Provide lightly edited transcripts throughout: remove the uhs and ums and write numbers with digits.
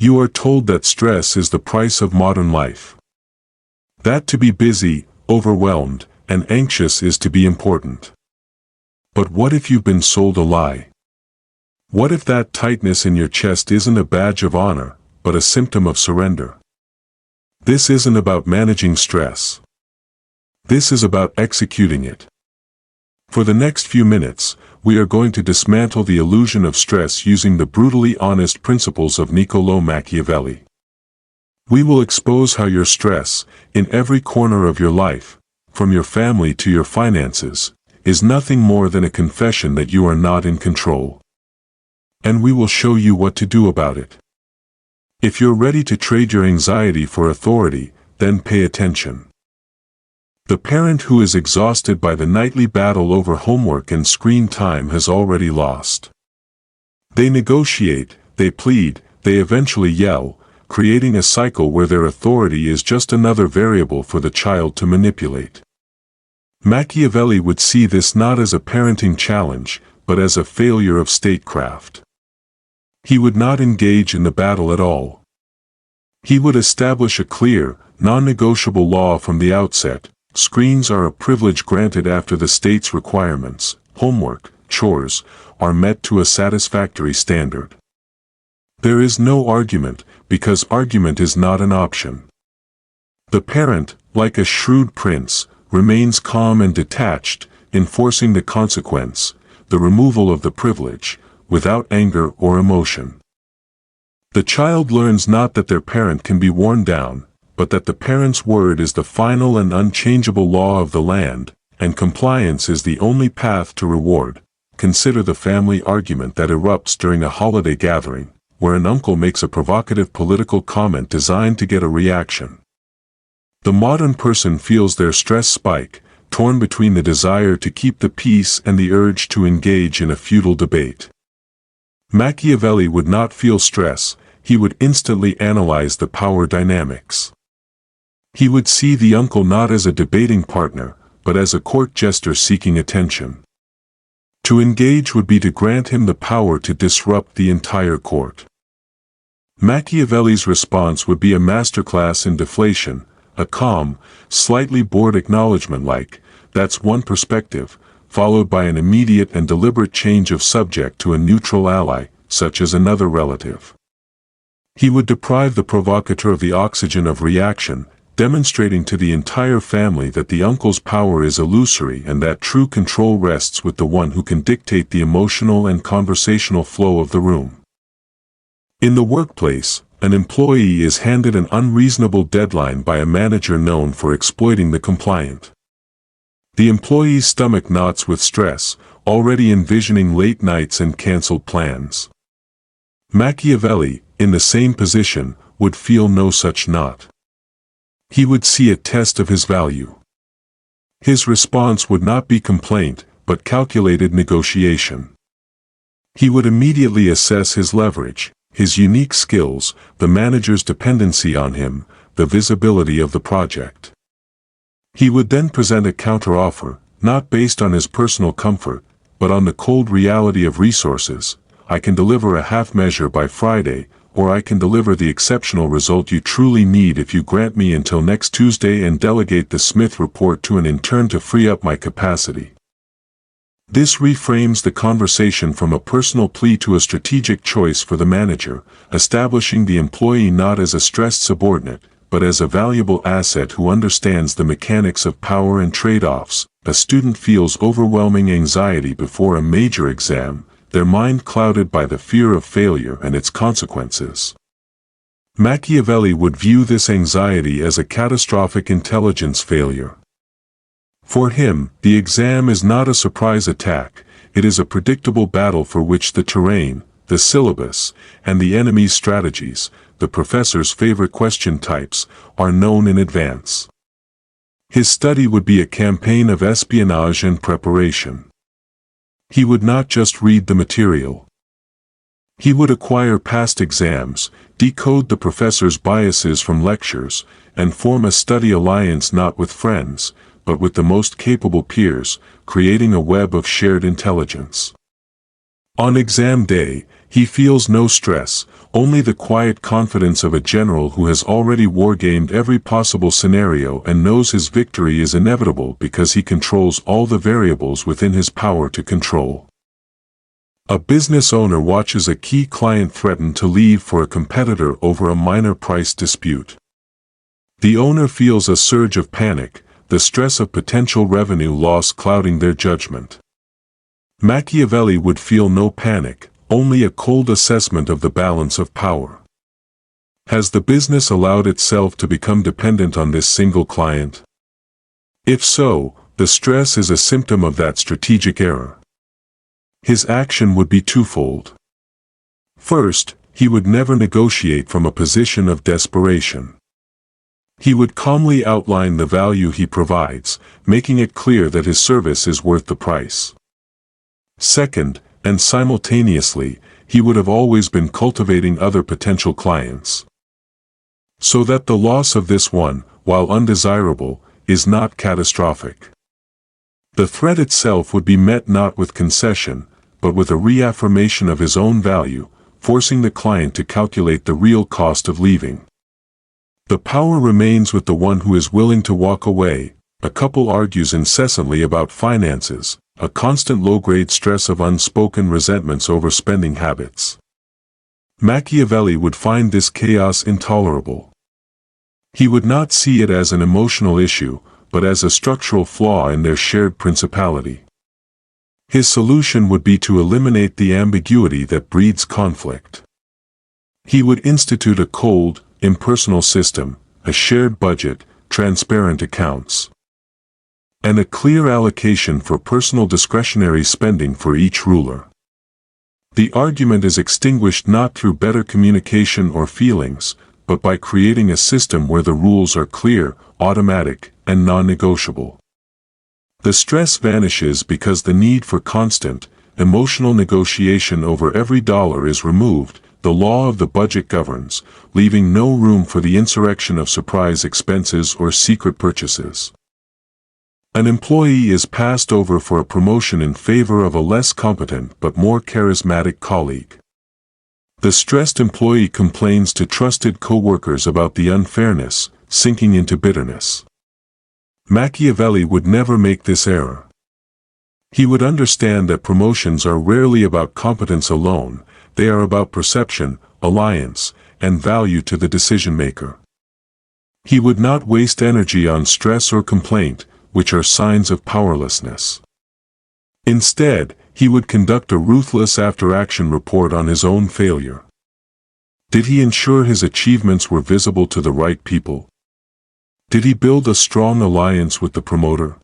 You are told that stress is the price of modern life. That to be busy, overwhelmed, and anxious is to be important. But what if you've been sold a lie? What if that tightness in your chest isn't a badge of honor, but a symptom of surrender? This isn't about managing stress. This is about executing it. For the next few minutes, we are going to dismantle the illusion of stress using the brutally honest principles of Niccolò Machiavelli. We will expose how your stress, in every corner of your life, from your family to your finances, is nothing more than a confession that you are not in control. And we will show you what to do about it. If you're ready to trade your anxiety for authority, then pay attention. The parent who is exhausted by the nightly battle over homework and screen time has already lost. They negotiate, they plead, they eventually yell, creating a cycle where their authority is just another variable for the child to manipulate. Machiavelli would see this not as a parenting challenge, but as a failure of statecraft. He would not engage in the battle at all. He would establish a clear, non-negotiable law from the outset. Screens are a privilege granted after the state's requirements, homework, chores, are met to a satisfactory standard. There is no argument, because argument is not an option. The parent, like a shrewd prince, remains calm and detached, enforcing the consequence, the removal of the privilege, without anger or emotion. The child learns not that their parent can be worn down, but that the parent's word is the final and unchangeable law of the land, and compliance is the only path to reward. Consider the family argument that erupts during a holiday gathering, where an uncle makes a provocative political comment designed to get a reaction. The modern person feels their stress spike, torn between the desire to keep the peace and the urge to engage in a futile debate. Machiavelli would not feel stress, he would instantly analyze the power dynamics. He would see the uncle not as a debating partner, but as a court jester seeking attention. To engage would be to grant him the power to disrupt the entire court. Machiavelli's response would be a masterclass in deflation, a calm, slightly bored acknowledgement like, "That's one perspective," followed by an immediate and deliberate change of subject to a neutral ally, such as another relative. He would deprive the provocateur of the oxygen of reaction, demonstrating to the entire family that the uncle's power is illusory and that true control rests with the one who can dictate the emotional and conversational flow of the room. In the workplace, an employee is handed an unreasonable deadline by a manager known for exploiting the compliant. The employee's stomach knots with stress, already envisioning late nights and cancelled plans. Machiavelli, in the same position, would feel no such knot. He would see a test of his value. His response would not be complaint, but calculated negotiation. He would immediately assess his leverage, his unique skills, the manager's dependency on him, the visibility of the project. He would then present a counteroffer, not based on his personal comfort, but on the cold reality of resources. "I can deliver a half measure by Friday, or I can deliver the exceptional result you truly need if you grant me until next Tuesday and delegate the Smith report to an intern to free up my capacity." This reframes the conversation from a personal plea to a strategic choice for the manager, establishing the employee not as a stressed subordinate, but as a valuable asset who understands the mechanics of power and trade-offs. A student feels overwhelming anxiety before a major exam, their mind clouded by the fear of failure and its consequences. Machiavelli would view this anxiety as a catastrophic intelligence failure. For him, the exam is not a surprise attack, it is a predictable battle for which the terrain, the syllabus, and the enemy's strategies, the professor's favorite question types, are known in advance. His study would be a campaign of espionage and preparation. He would not just read the material. He would acquire past exams, decode the professor's biases from lectures, and form a study alliance not with friends, but with the most capable peers, creating a web of shared intelligence. On exam day, He feels no stress, only the quiet confidence of a general who has already wargamed every possible scenario and knows his victory is inevitable because he controls all the variables within his power to control. A business owner watches a key client threaten to leave for a competitor over a minor price dispute. The owner feels a surge of panic, the stress of potential revenue loss clouding their judgment. Machiavelli would feel no panic, only a cold assessment of the balance of power. Has the business allowed itself to become dependent on this single client? If so, the stress is a symptom of that strategic error. His action would be twofold. First, he would never negotiate from a position of desperation. He would calmly outline the value he provides, making it clear that his service is worth the price. Second, and simultaneously, he would have always been cultivating other potential clients. So that the loss of this one, while undesirable, is not catastrophic. The threat itself would be met not with concession, but with a reaffirmation of his own value, forcing the client to calculate the real cost of leaving. The power remains with the one who is willing to walk away. A couple argues incessantly about finances, a constant low-grade stress of unspoken resentments over spending habits. Machiavelli would find this chaos intolerable. He would not see it as an emotional issue, but as a structural flaw in their shared principality. His solution would be to eliminate the ambiguity that breeds conflict. He would institute a cold, impersonal system, a shared budget, transparent accounts, and a clear allocation for personal discretionary spending for each ruler. The argument is extinguished not through better communication or feelings, but by creating a system where the rules are clear, automatic, and non-negotiable. The stress vanishes because the need for constant, emotional negotiation over every dollar is removed. The law of the budget governs, leaving no room for the insurrection of surprise expenses or secret purchases. An employee is passed over for a promotion in favor of a less competent but more charismatic colleague. The stressed employee complains to trusted coworkers about the unfairness, sinking into bitterness. Machiavelli would never make this error. He would understand that promotions are rarely about competence alone, they are about perception, alliance, and value to the decision-maker. He would not waste energy on stress or complaint, which are signs of powerlessness. Instead, he would conduct a ruthless after-action report on his own failure. Did he ensure his achievements were visible to the right people? Did he build a strong alliance with the promoter?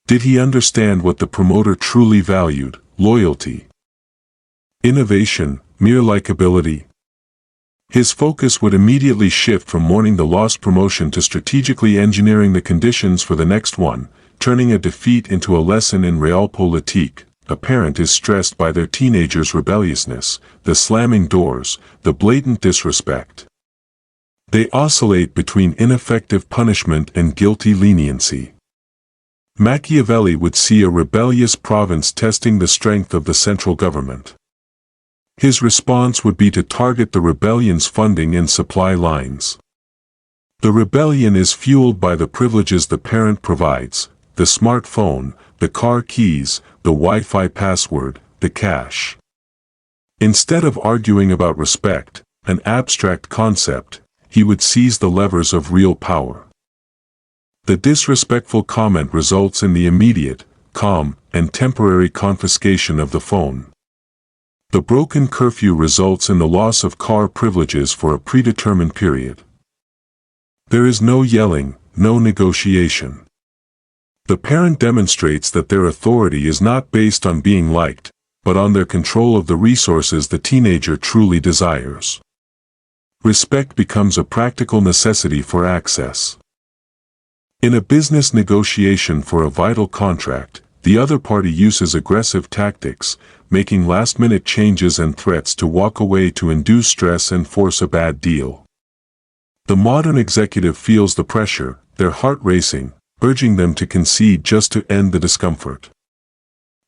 Did he understand what the promoter truly valued, loyalty, innovation, mere likability? His focus would immediately shift from mourning the lost promotion to strategically engineering the conditions for the next one, turning a defeat into a lesson in realpolitik. A parent is stressed by their teenager's rebelliousness, the slamming doors, the blatant disrespect. They oscillate between ineffective punishment and guilty leniency. Machiavelli would see a rebellious province testing the strength of the central government. His response would be to target the rebellion's funding and supply lines. The rebellion is fueled by the privileges the parent provides, the smartphone, the car keys, the Wi-Fi password, the cash. Instead of arguing about respect, an abstract concept, he would seize the levers of real power. The disrespectful comment results in the immediate, calm, and temporary confiscation of the phone. The broken curfew results in the loss of car privileges for a predetermined period. There is no yelling, no negotiation. The parent demonstrates that their authority is not based on being liked, but on their control of the resources the teenager truly desires. Respect becomes a practical necessity for access. In a business negotiation for a vital contract, the other party uses aggressive tactics, making last-minute changes and threats to walk away to induce stress and force a bad deal. The modern executive feels the pressure, their heart racing, urging them to concede just to end the discomfort.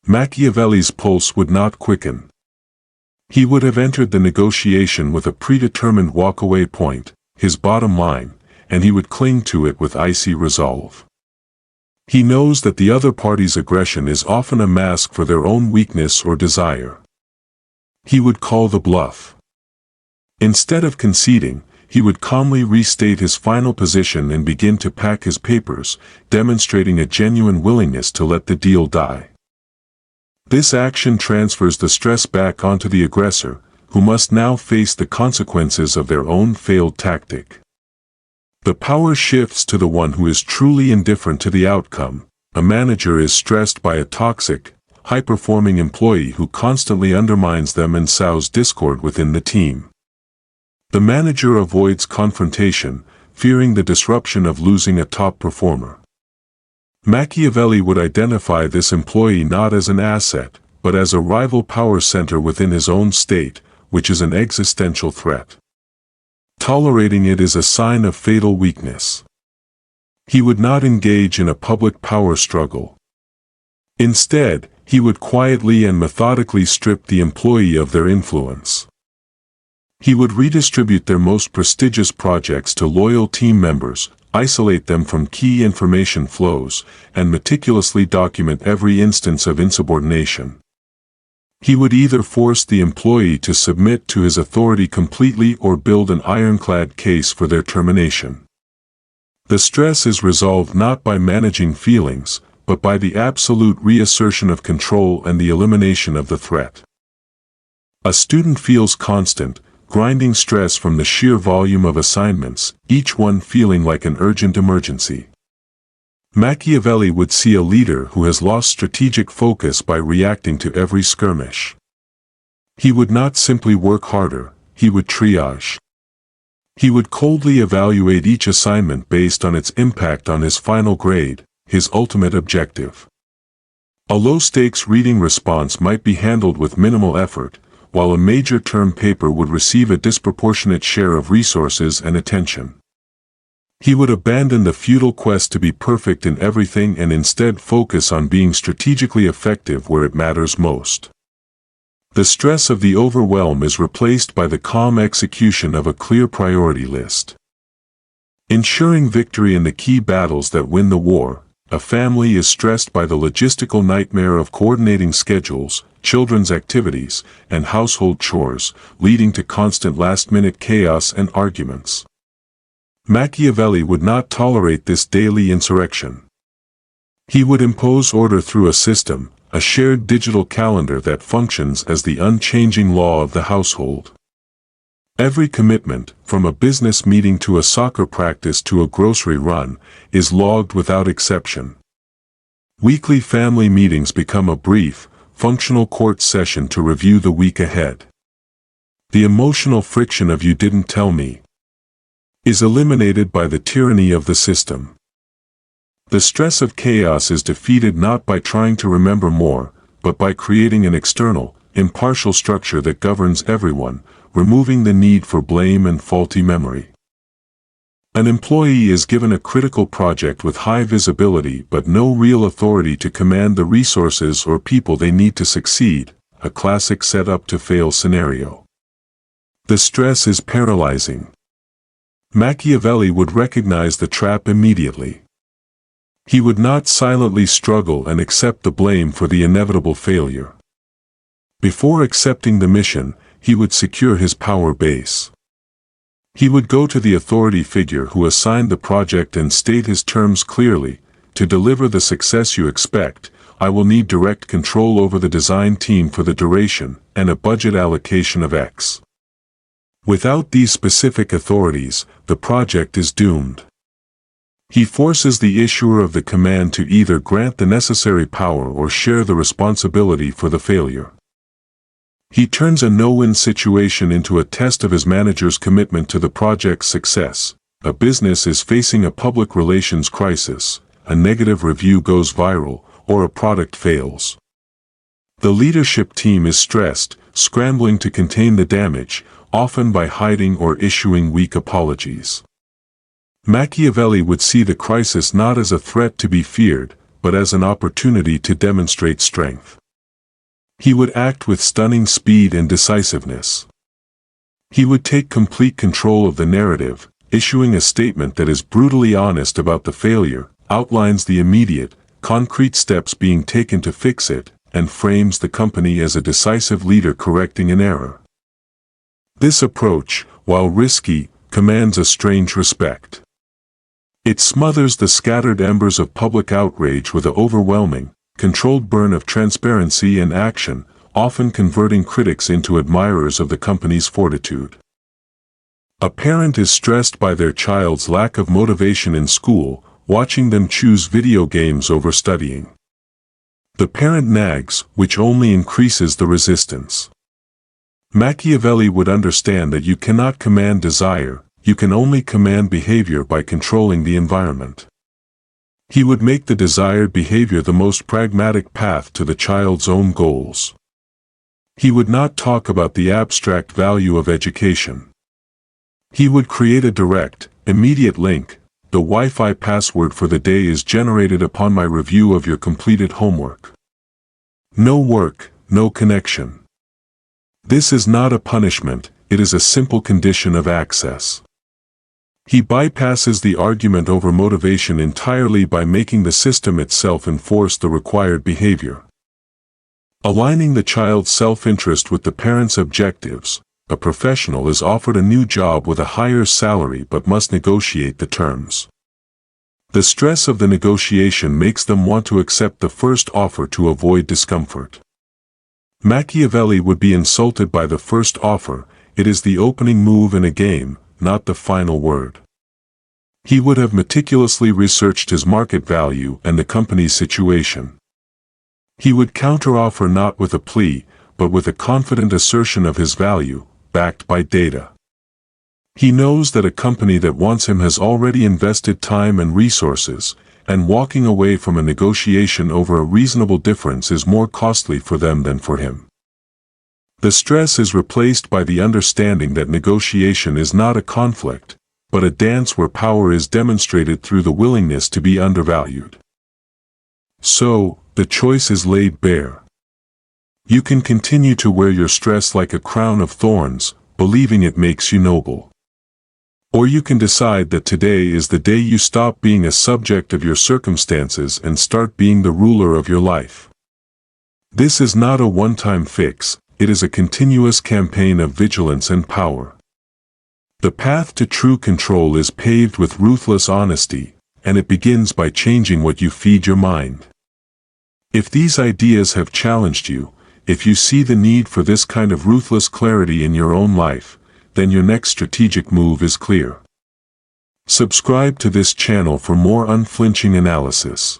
Machiavelli's pulse would not quicken. He would have entered the negotiation with a predetermined walkaway point, his bottom line, and he would cling to it with icy resolve. He knows that the other party's aggression is often a mask for their own weakness or desire. He would call the bluff. Instead of conceding, he would calmly restate his final position and begin to pack his papers, demonstrating a genuine willingness to let the deal die. This action transfers the stress back onto the aggressor, who must now face the consequences of their own failed tactic. The power shifts to the one who is truly indifferent to the outcome. A manager is stressed by a toxic, high-performing employee who constantly undermines them and sows discord within the team. The manager avoids confrontation, fearing the disruption of losing a top performer. Machiavelli would identify this employee not as an asset, but as a rival power center within his own state, which is an existential threat. Tolerating it is a sign of fatal weakness. He would not engage in a public power struggle. Instead, he would quietly and methodically strip the employee of their influence. He would redistribute their most prestigious projects to loyal team members, isolate them from key information flows, and meticulously document every instance of insubordination. He would either force the employee to submit to his authority completely or build an ironclad case for their termination. The stress is resolved not by managing feelings, but by the absolute reassertion of control and the elimination of the threat. A student feels constant, grinding stress from the sheer volume of assignments, each one feeling like an urgent emergency. Machiavelli would see a leader who has lost strategic focus by reacting to every skirmish. He would not simply work harder, he would triage. He would coldly evaluate each assignment based on its impact on his final grade, his ultimate objective. A low-stakes reading response might be handled with minimal effort, while a major term paper would receive a disproportionate share of resources and attention. He would abandon the futile quest to be perfect in everything and instead focus on being strategically effective where it matters most. The stress of the overwhelm is replaced by the calm execution of a clear priority list. Ensuring victory in the key battles that win the war, a family is stressed by the logistical nightmare of coordinating schedules, children's activities, and household chores, leading to constant last-minute chaos and arguments. Machiavelli would not tolerate this daily insurrection. He would impose order through a system, a shared digital calendar that functions as the unchanging law of the household. Every commitment, from a business meeting to a soccer practice to a grocery run, is logged without exception. Weekly family meetings become a brief, functional court session to review the week ahead. The emotional friction of "you didn't tell me" is eliminated by the tyranny of the system. The stress of chaos is defeated not by trying to remember more, but by creating an external, impartial structure that governs everyone, removing the need for blame and faulty memory. An employee is given a critical project with high visibility but no real authority to command the resources or people they need to succeed, a classic set-up-to-fail scenario. The stress is paralyzing. Machiavelli would recognize the trap immediately. He would not silently struggle and accept the blame for the inevitable failure. Before accepting the mission, he would secure his power base. He would go to the authority figure who assigned the project and state his terms clearly. To deliver the success you expect, I will need direct control over the design team for the duration, and a budget allocation of X. Without these specific authorities, the project is doomed. He forces the issuer of the command to either grant the necessary power or share the responsibility for the failure. He turns a no-win situation into a test of his manager's commitment to the project's success. A business is facing a public relations crisis, a negative review goes viral, or a product fails. The leadership team is stressed, scrambling to contain the damage, often by hiding or issuing weak apologies. Machiavelli would see the crisis not as a threat to be feared, but as an opportunity to demonstrate strength. He would act with stunning speed and decisiveness. He would take complete control of the narrative, issuing a statement that is brutally honest about the failure, outlines the immediate, concrete steps being taken to fix it, and frames the company as a decisive leader correcting an error. This approach, while risky, commands a strange respect. It smothers the scattered embers of public outrage with an overwhelming, controlled burn of transparency and action, often converting critics into admirers of the company's fortitude. A parent is stressed by their child's lack of motivation in school, watching them choose video games over studying. The parent nags, which only increases the resistance. Machiavelli would understand that you cannot command desire, you can only command behavior by controlling the environment. He would make the desired behavior the most pragmatic path to the child's own goals. He would not talk about the abstract value of education. He would create a direct, immediate link. The Wi-Fi password for the day is generated upon my review of your completed homework. No work, no connection. This is not a punishment, it is a simple condition of access. He bypasses the argument over motivation entirely by making the system itself enforce the required behavior. Aligning the child's self-interest with the parent's objectives, a professional is offered a new job with a higher salary but must negotiate the terms. The stress of the negotiation makes them want to accept the first offer to avoid discomfort. Machiavelli would be insulted by the first offer, it is the opening move in a game, not the final word. He would have meticulously researched his market value and the company's situation. He would counteroffer not with a plea, but with a confident assertion of his value, backed by data. He knows that a company that wants him has already invested time and resources, and walking away from a negotiation over a reasonable difference is more costly for them than for him. The stress is replaced by the understanding that negotiation is not a conflict, but a dance where power is demonstrated through the willingness to be undervalued. So, the choice is laid bare. You can continue to wear your stress like a crown of thorns, believing it makes you noble. Or you can decide that today is the day you stop being a subject of your circumstances and start being the ruler of your life. This is not a one-time fix, it is a continuous campaign of vigilance and power. The path to true control is paved with ruthless honesty, and it begins by changing what you feed your mind. If these ideas have challenged you, if you see the need for this kind of ruthless clarity in your own life, then your next strategic move is clear. Subscribe to this channel for more unflinching analysis.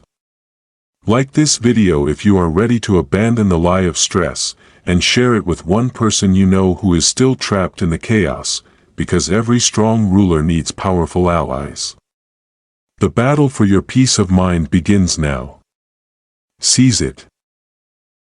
Like this video if you are ready to abandon the lie of stress, and share it with one person you know who is still trapped in the chaos, because every strong ruler needs powerful allies. The battle for your peace of mind begins now. Seize it.